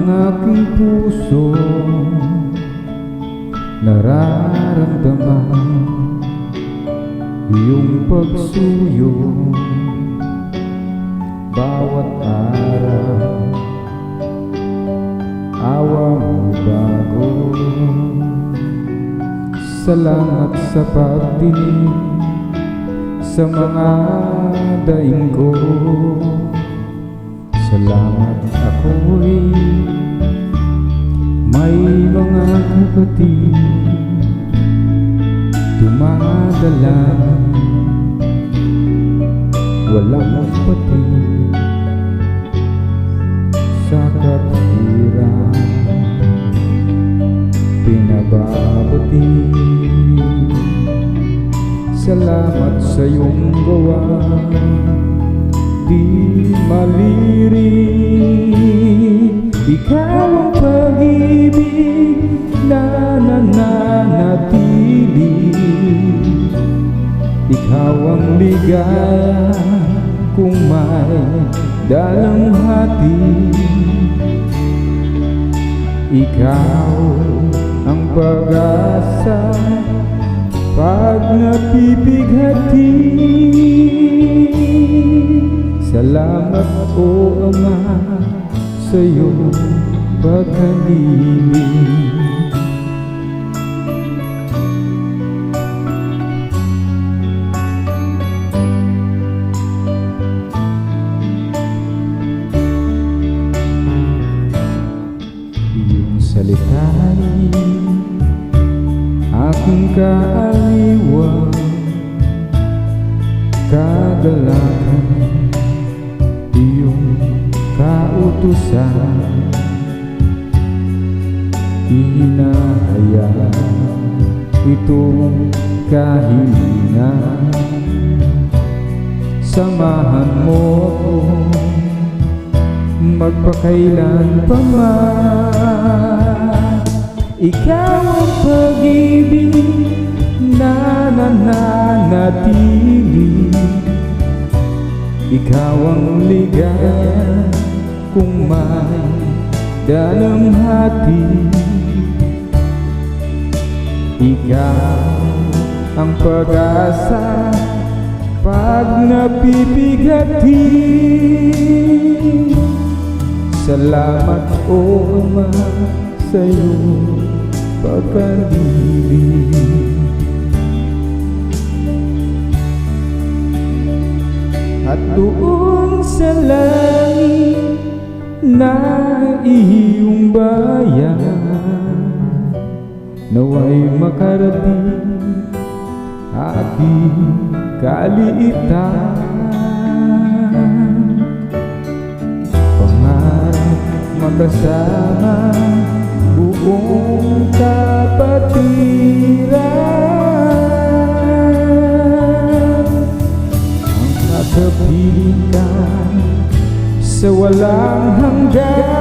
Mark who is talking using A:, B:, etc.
A: aking puso nararamdaman iyong pagsuyo bawat araw. Awa mo bago, salamat sa pagdinig sa mga daing ko. Salamat ako'y may mga kapatid dumadalaw, walang patid sa kahirap, pinababati. Salamat sa iyong gawa, di maliri. Ikaw ang pag-ibig na nananatili. Ikaw ang ligaya kung may dalamhati. Ikaw ang pag-asa pag napipighati. Salamat o Ama sa iyong pagkalimig. Iyong salita'y aking kaaliwan, kagalakan, iyong kautusan. Hinahayaan itong kahilingan, samahan mo ako magpakailan pa man. Ikaw ang pag-ibig na nananatili. Ikaw ang ligaya kung may dalamhati. Ikaw ang pag-asa pag napipighati. Salamat o Ama sa iyong pagkaibig. At doon sa langit na iyong bayan, naway makarating aking kaliitan. Pangarap magkasama buong kapatiran, ang nakapiling ka sa walang hanggan.